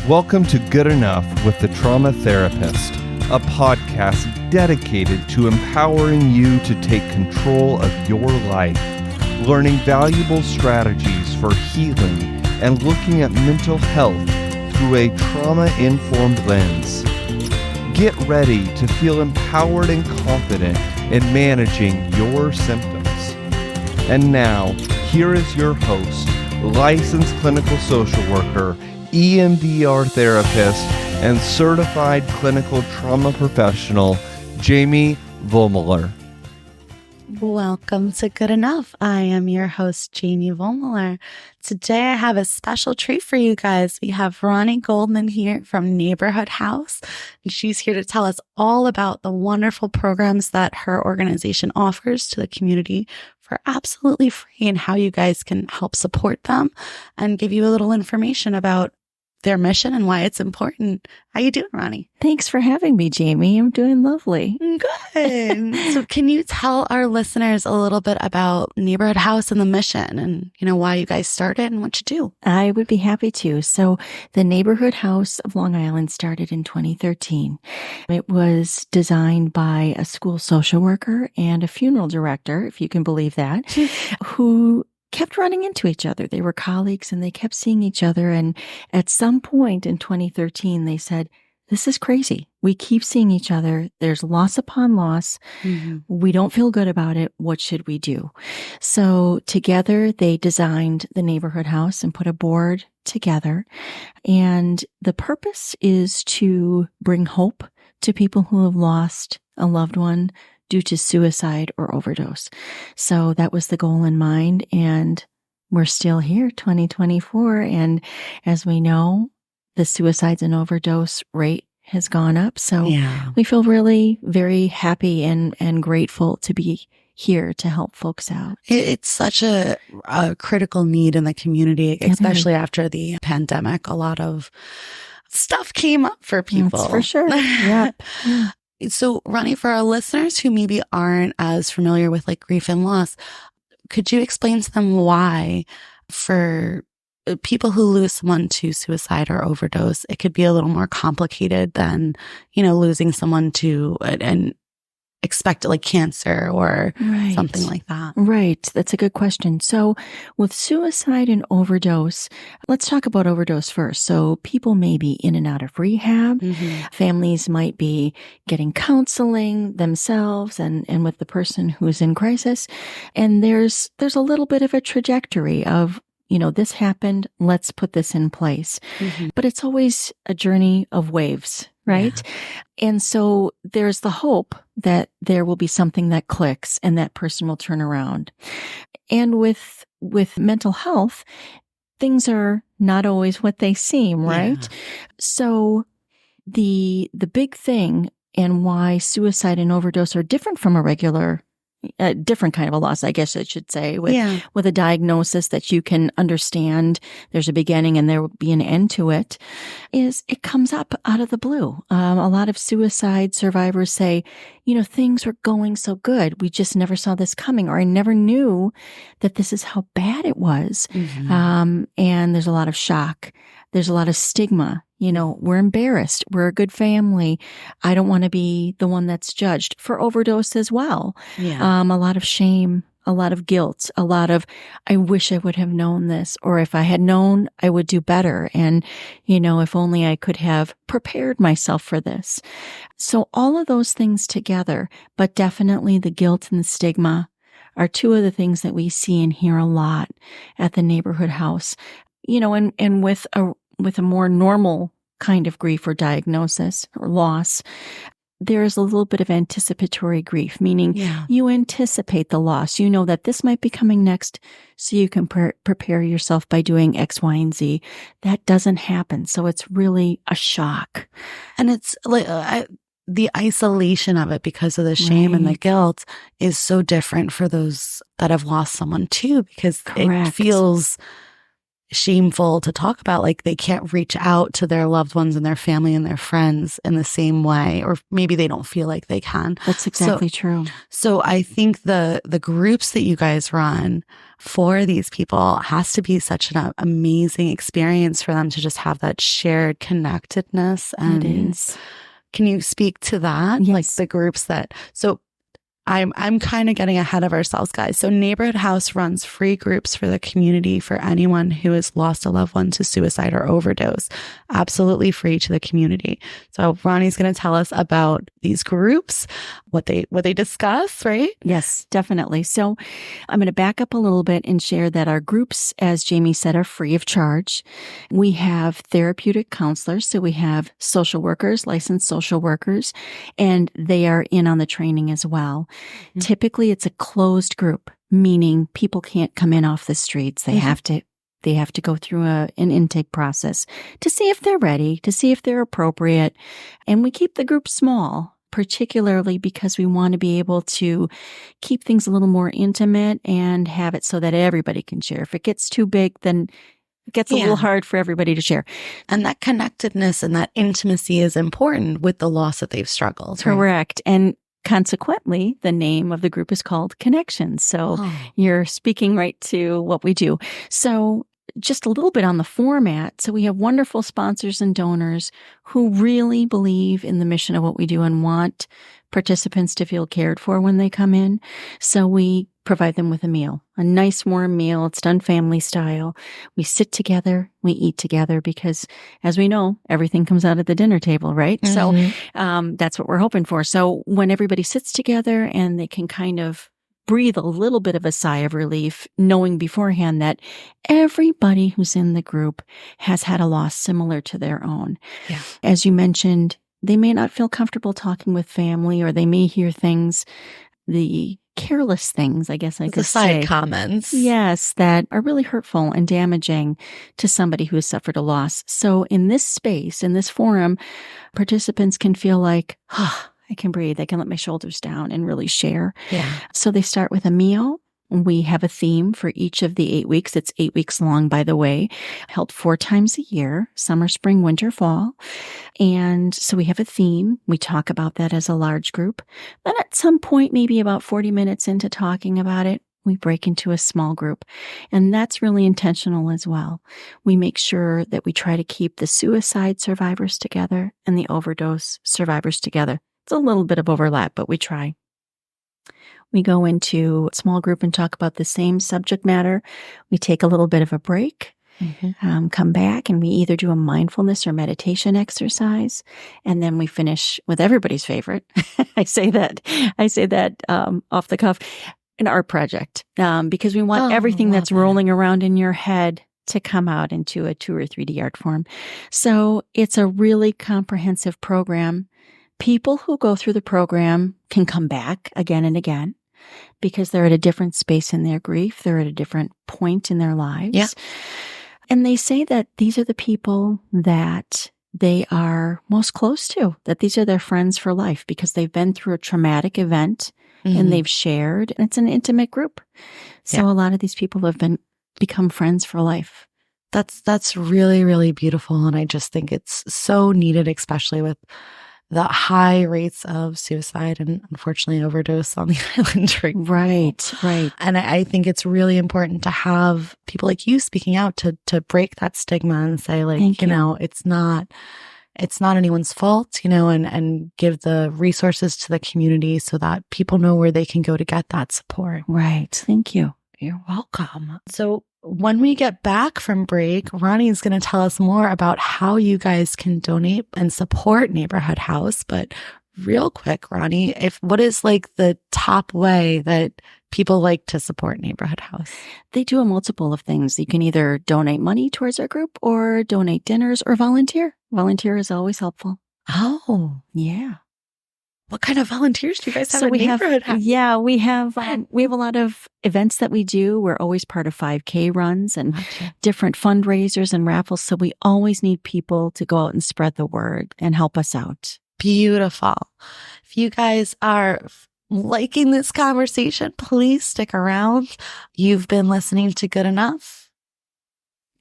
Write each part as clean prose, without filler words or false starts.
Welcome to Good Enough with the Trauma Therapist, a podcast dedicated to empowering you to take control of your life, learning valuable strategies for healing and looking at mental health through a trauma-informed lens. Get ready to feel empowered and confident in managing your symptoms. And now, here is your host, licensed clinical social worker, EMDR therapist, and certified clinical trauma professional, Jamie Vollmiller. Welcome to Good Enough. I am your host, Jamie Vollmiller. Today I have a special treat for you guys. We have Ronnie Goldman here from Neighborhood House, and she's here to tell us all about the wonderful programs that her organization offers to the community for absolutely free and how you guys can help support them and give you a little information about their mission and why it's important. How you doing, Ronnie? Thanks for having me, Jamie. I'm doing lovely. Good. So can you tell our listeners a little bit about Neighborhood House and the mission and, why you guys started and what you do? I would be happy to. So the Neighborhood House of Long Island started in 2013. It was designed by a school social worker and a funeral director, if you can believe that, who kept running into each other. They were colleagues and they kept seeing each other. And at some point in 2013, they said, this is crazy. We keep seeing each other. There's loss upon loss. Mm-hmm. We don't feel good about it. What should we do? So together they designed the Neighborhood House and put a board together. And the purpose is to bring hope to people who have lost a loved one due to suicide or overdose. So that was the goal in mind. And we're still here, 2024. And as we know, the suicides and overdose rate has gone up. So we feel really very happy and grateful to be here to help folks out. It's such a critical need in the community, especially after the pandemic. A lot of stuff came up for people. That's for sure. Yeah. So, Ronnie, for our listeners who maybe aren't as familiar with grief and loss, could you explain to them why for people who lose someone to suicide or overdose, it could be a little more complicated than, losing someone to an expected cancer or something like that? Right. That's a good question. So with suicide and overdose, let's talk about overdose first. So people may be in and out of rehab. Mm-hmm. Families might be getting counseling themselves and with the person who's in crisis. And there's a little bit of a trajectory of, this happened, let's put this in place. Mm-hmm. But it's always a journey of waves, right? Yeah. And so there's the hope that there will be something that clicks and that person will turn around. And with mental health, things are not always what they seem, right? Yeah. So the big thing and why suicide and overdose are different from a different kind of a loss, I guess I should say, with a diagnosis that you can understand there's a beginning and there will be an end to it, is it comes up out of the blue. A lot of suicide survivors say, things were going so good. We just never saw this coming, or I never knew that this is how bad it was. Mm-hmm. And there's a lot of shock. There's a lot of stigma. We're embarrassed. We're a good family. I don't want to be the one that's judged for overdose as well. Yeah. A lot of shame, a lot of guilt, a lot of, I wish I would have known this, or if I had known, I would do better. And, if only I could have prepared myself for this. So all of those things together, but definitely the guilt and the stigma are two of the things that we see and hear a lot at the Neighborhood House. And with a more normal kind of grief or diagnosis or loss, there is a little bit of anticipatory grief, meaning you anticipate the loss. You know that this might be coming next, so you can prepare yourself by doing X, Y, and Z. That doesn't happen. So it's really a shock. And it's the isolation of it because of the shame and the guilt is so different for those that have lost someone too, because it feels shameful to talk about. Like they can't reach out to their loved ones and their family and their friends in the same way, or maybe they don't feel like they can. That's exactly true. So I think the groups that you guys run for these people has to be such an amazing experience for them to just have that shared connectedness. And It is. can you speak to that? Yes. Like the groups that, so I'm kind of getting ahead of ourselves, guys. So Neighborhood House runs free groups for the community for anyone who has lost a loved one to suicide or overdose. Absolutely free to the community. So Ronnie's going to tell us about these groups, what they discuss, right? Yes, definitely. So I'm going to back up a little bit and share that our groups, as Jamie said, are free of charge. We have therapeutic counselors. So we have social workers, licensed social workers, and they are in on the training as well. Mm-hmm. Typically, it's a closed group, meaning people can't come in off the streets. They have to go through an intake process to see if they're ready, to see if they're appropriate. And we keep the group small, particularly because we want to be able to keep things a little more intimate and have it so that everybody can share. If it gets too big, then it gets a little hard for everybody to share. And that connectedness and that intimacy is important with the loss that they've struggled. Correct. Right? And consequently, the name of the group is called Connections. So you're speaking right to what we do. So just a little bit on the format. So we have wonderful sponsors and donors who really believe in the mission of what we do and want participants to feel cared for when they come in. So we provide them with a meal, a nice warm meal. It's done family style. We sit together, we eat together because, as we know, everything comes out at the dinner table, right? Mm-hmm. So that's what we're hoping for. So when everybody sits together and they can kind of breathe a little bit of a sigh of relief, knowing beforehand that everybody who's in the group has had a loss similar to their own. Yeah. As you mentioned, they may not feel comfortable talking with family, or they may hear things, the careless things, I guess I could say. The side comments. Yes, that are really hurtful and damaging to somebody who has suffered a loss. So in this space, in this forum, participants can feel like, I can breathe. I can let my shoulders down and really share. Yeah. So they start with a meal. We have a theme for each of the 8 weeks. It's 8 weeks long, by the way, held 4 times a year, summer, spring, winter, fall. And so we have a theme. We talk about that as a large group. Then at some point, maybe about 40 minutes into talking about it, we break into a small group. And that's really intentional as well. We make sure that we try to keep the suicide survivors together and the overdose survivors together. It's a little bit of overlap, but we try. We go into a small group and talk about the same subject matter. We take a little bit of a break, come back, and we either do a mindfulness or meditation exercise. And then we finish with everybody's favorite. I say that off the cuff, an art project, because we want everything that's rolling around in your head to come out into a 2 or 3D art form. So it's a really comprehensive program. People who go through the program can come back again and again because they're at a different space in their grief. They're at a different point in their lives. Yeah. And they say that these are the people that they are most close to, that these are their friends for life because they've been through a traumatic event and they've shared. And it's an intimate group. So a lot of these people have become friends for life. That's really, really beautiful. And I just think it's so needed, especially with the high rates of suicide and unfortunately overdose on the island right. Right. And I think it's really important to have people like you speaking out to break that stigma and say, like, you know, it's not anyone's fault, you know, and give the resources to the community so that people know where they can go to get that support. Right. Thank you. You're welcome. So when we get back from break, Ronnie's going to tell us more about how you guys can donate and support Neighborhood House. But real quick, Ronnie, what is like the top way that people like to support Neighborhood House? They do a multiple of things. You can either donate money towards our group or donate dinners or volunteer. Volunteer is always helpful. Oh, yeah. What kind of volunteers do you guys have at Neighborhood House? Yeah, we have a lot of events that we do. We're always part of 5K runs and different fundraisers and raffles. So we always need people to go out and spread the word and help us out. Beautiful. If you guys are liking this conversation, please stick around. You've been listening to Good Enough.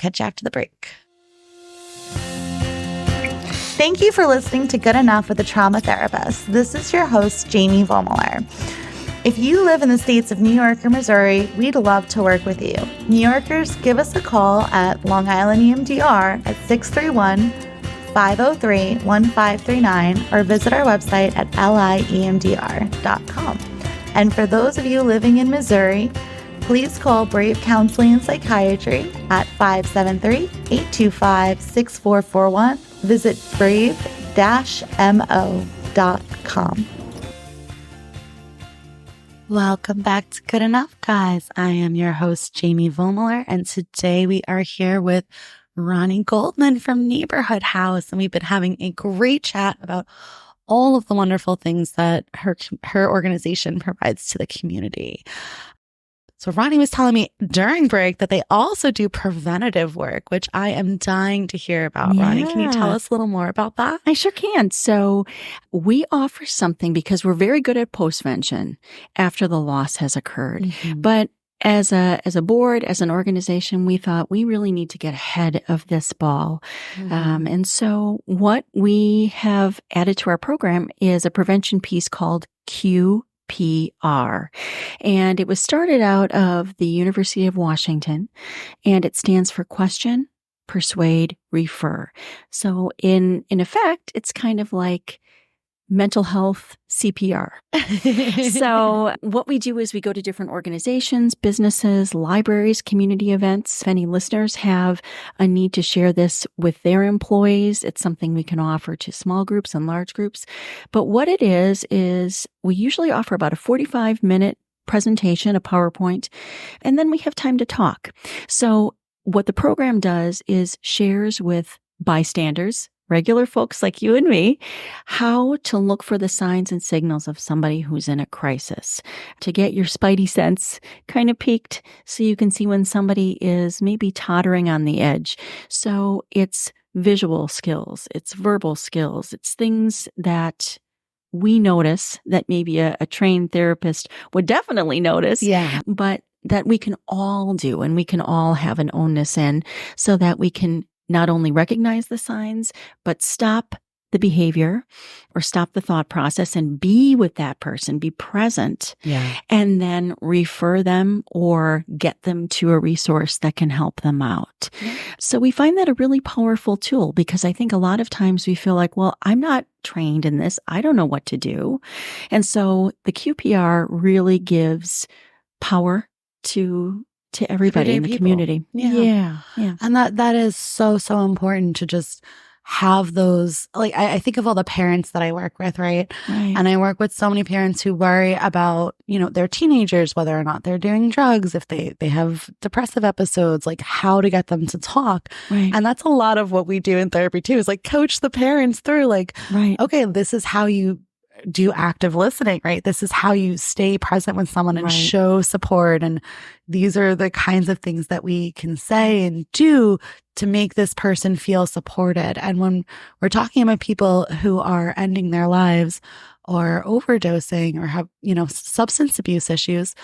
catch you after the break. Thank you for listening to Good Enough with a Trauma Therapist. This is your host, Jamie Vollmiller. If you live in the states of New York or Missouri, we'd love to work with you. New Yorkers, give us a call at Long Island EMDR at 631-503-1539 or visit our website at liemdr.com. And for those of you living in Missouri, please call Brave Counseling and Psychiatry at 573-825-6441. Visit brave-mo.com. Welcome back to Good Enough, guys. I am your host, Jamie Vollmiller, and today we are here with Ronnie Goldman from Neighborhood House, and we've been having a great chat about all of the wonderful things that her organization provides to the community. So Ronnie was telling me during break that they also do preventative work, which I am dying to hear about. Yeah. Ronnie, can you tell us a little more about that? I sure can. So we offer something because we're very good at postvention after the loss has occurred. Mm-hmm. But as a board, as an organization, we thought we really need to get ahead of this ball. Mm-hmm. And so what we have added to our program is a prevention piece called QPR. And it was started out of the University of Washington, and it stands for Question, Persuade, Refer. So in effect, it's kind of like mental health CPR. So what we do is we go to different organizations, businesses, libraries, community events. If any listeners have a need to share this with their employees, it's something we can offer to small groups and large groups. But what it is we usually offer about a 45-minute presentation, a PowerPoint, and then we have time to talk. So what the program does is shares with bystanders, regular folks like you and me, how to look for the signs and signals of somebody who's in a crisis, to get your spidey sense kind of peaked so you can see when somebody is maybe tottering on the edge. So it's visual skills, it's verbal skills, it's things that we notice that maybe a trained therapist would definitely notice, but that we can all do and we can all have an ownness in so that we can not only recognize the signs, but stop the behavior or stop the thought process and be with that person, be present, and then refer them or get them to a resource that can help them out. So we find that a really powerful tool because I think a lot of times we feel like, well, I'm not trained in this. I don't know what to do. And so the QPR really gives power to everybody in the community. Yeah. And that is so, so important to just have those, like, I think of all the parents that I work with, right? And I work with so many parents who worry about, their teenagers, whether or not they're doing drugs, if they have depressive episodes, like how to get them to talk. And that's a lot of what we do in therapy too, is like coach the parents through like, okay, this is how you do active listening, right? This is how you stay present with someone and show support. And these are the kinds of things that we can say and do to make this person feel supported. And when we're talking about people who are ending their lives or overdosing or have, substance abuse issues,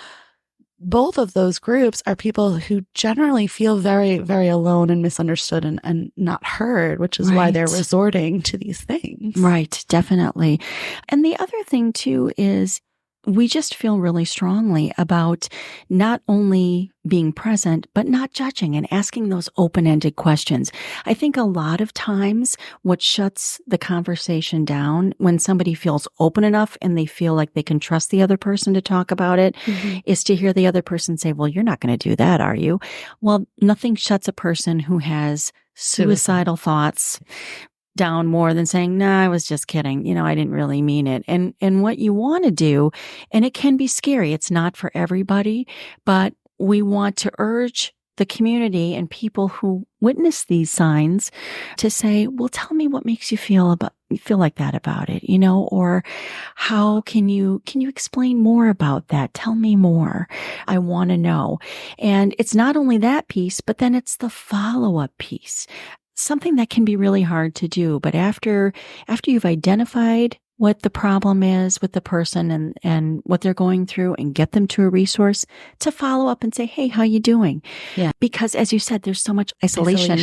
both of those groups are people who generally feel very, very alone and misunderstood and not heard, which is why they're resorting to these things. Right, definitely. And the other thing too is we just feel really strongly about not only being present, but not judging and asking those open-ended questions. I think a lot of times what shuts the conversation down when somebody feels open enough and they feel like they can trust the other person to talk about it is to hear the other person say, well, you're not going to do that, are you? Well, nothing shuts a person who has suicidal thoughts down more than saying, nah, I was just kidding. I didn't really mean it. And what you want to do, and it can be scary. It's not for everybody, but we want to urge the community and people who witness these signs to say, well, tell me what makes you feel like that about it, or how can you explain more about that? Tell me more. I want to know. And it's not only that piece, but then it's the follow-up piece. Something that can be really hard to do. But after you've identified what the problem is with the person and what they're going through and get them to a resource to follow up and say, hey, how you doing? Yeah. Because as you said, there's so much isolation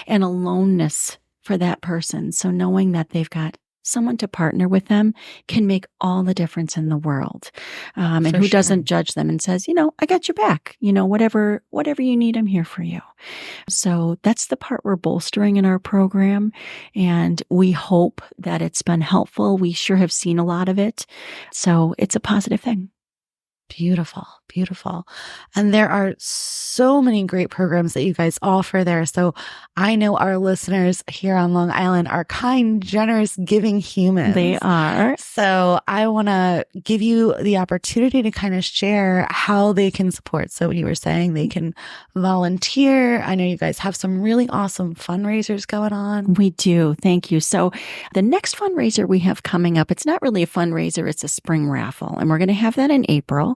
and aloneness for that person. So knowing that they've got someone to partner with them can make all the difference in the world. And who doesn't judge them and says, I got your back, whatever you need, I'm here for you. So that's the part we're bolstering in our program. And we hope that it's been helpful. We sure have seen a lot of it. So it's a positive thing. Beautiful, beautiful. And there are so many great programs that you guys offer there. So I know our listeners here on Long Island are kind, generous, giving humans. They are. So I want to give you the opportunity to kind of share how they can support. So you were saying they can volunteer. I know you guys have some really awesome fundraisers going on. We do. Thank you. So the next fundraiser we have coming up, it's not really a fundraiser, it's a spring raffle. And we're going to have that in April.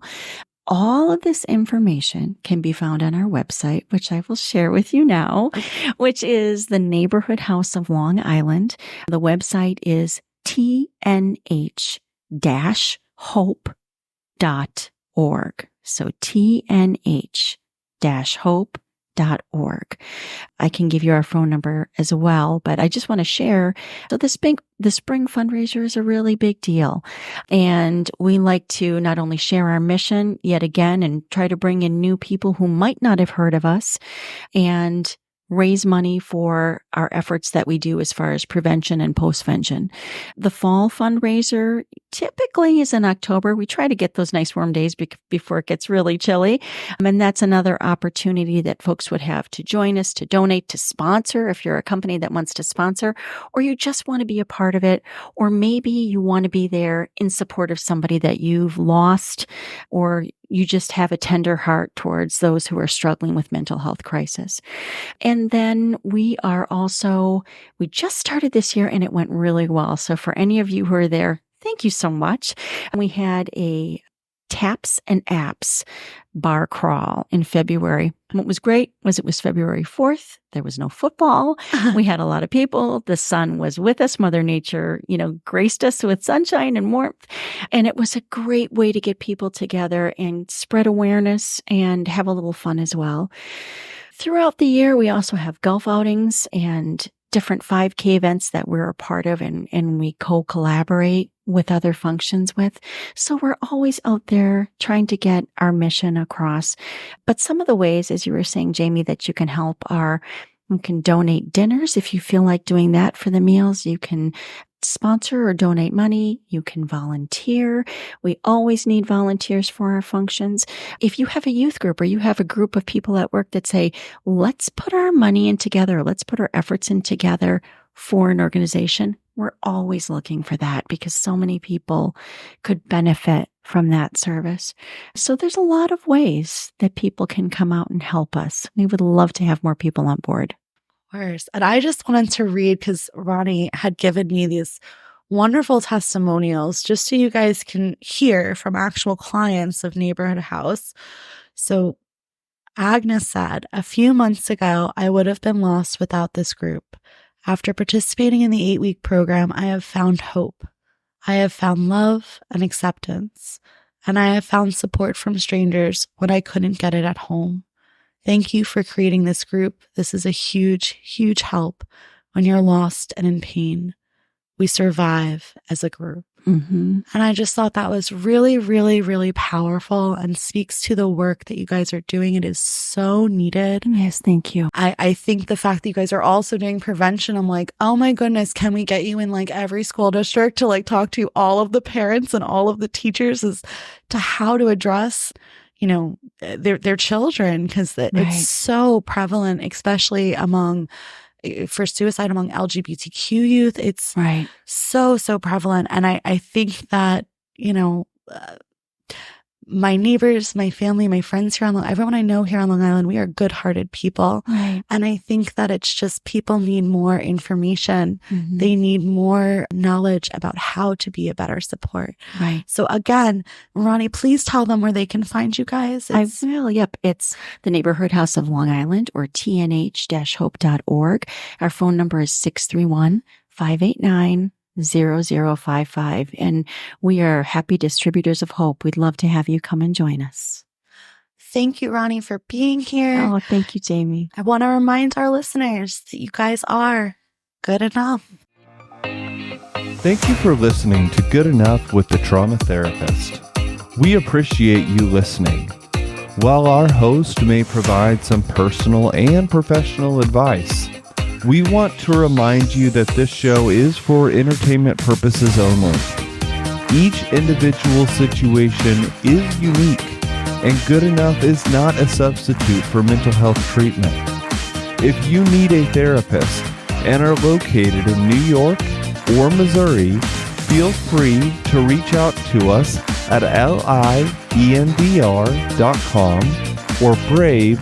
All of this information can be found on our website, which I will share with you now, which is the Neighborhood House of Long Island. The website is tnh-hope.org. So tnh-hope.org. I can give you our phone number as well, but I just want to share. So the spring fundraiser is a really big deal. And we like to not only share our mission yet again and try to bring in new people who might not have heard of us and raise money for our efforts that we do as far as prevention and postvention. The fall fundraiser typically is in October. We try to get those nice warm days before it gets really chilly. And that's another opportunity that folks would have to join us, to donate, to sponsor if you're a company that wants to sponsor, or you just want to be a part of it, or maybe you want to be there in support of somebody that you've lost, or you just have a tender heart towards those who are struggling with mental health crisis. And then we just started this year and it went really well. So for any of you who are there, thank you so much. And we had a Taps and Apps bar crawl in February. What was great was it was February 4th. There was no football. We had a lot of people. The sun was with us. Mother Nature, graced us with sunshine and warmth. And it was a great way to get people together and spread awareness and have a little fun as well. Throughout the year, we also have golf outings and different 5K events that we're a part of and we co-collaborate with other functions with. So we're always out there trying to get our mission across. But some of the ways, as you were saying, Jamie, that you can help are you can donate dinners if you feel like doing that for the meals. You can sponsor or donate money. You can volunteer. We always need volunteers for our functions. If you have a youth group or you have a group of people at work that say, let's put our money in together, let's put our efforts in together for an organization, we're always looking for that because so many people could benefit from that service. So there's a lot of ways that people can come out and help us. We would love to have more people on board. Course. And I just wanted to read because Ronnie had given me these wonderful testimonials just so you guys can hear from actual clients of Neighborhood House. So Agnes said, a few months ago, I would have been lost without this group. After participating in the 8-week program, I have found hope. I have found love and acceptance, and I have found support from strangers when I couldn't get it at home. Thank you for creating this group. This is a huge, huge help when you're lost and in pain. We survive as a group. Mm-hmm. And I just thought that was really, really, really powerful and speaks to the work that you guys are doing. It is so needed. Yes, thank you. I think the fact that you guys are also doing prevention, I'm like, oh my goodness, can we get you in like every school district to like talk to all of the parents and all of the teachers as to how to address their children, because it's so prevalent, especially for suicide among LGBTQ youth. It's so prevalent. And I think that, my neighbors, my family, my friends here everyone I know here on Long Island, we are good-hearted people. Right. And I think that it's just people need more information. Mm-hmm. They need more knowledge about how to be a better support. Right. So again, Ronnie, please tell them where they can find you guys. I will. Yep. It's the Neighborhood House of Long Island or tnh-hope.org. Our phone number is 631-589-9393. 888-888-0055. And we are happy distributors of hope. We'd love to have you come and join us. Thank you, Ronnie, for being here. Oh, thank you, Jamie. I want to remind our listeners that you guys are good enough. Thank you for listening to Good Enough with the Trauma Therapist. We appreciate you listening. While our host may provide some personal and professional advice, we want to remind you that this show is for entertainment purposes only. Each individual situation is unique, and Good Enough is not a substitute for mental health treatment. If you need a therapist and are located in New York or Missouri, feel free to reach out to us at liendr.com or brave-mo.com.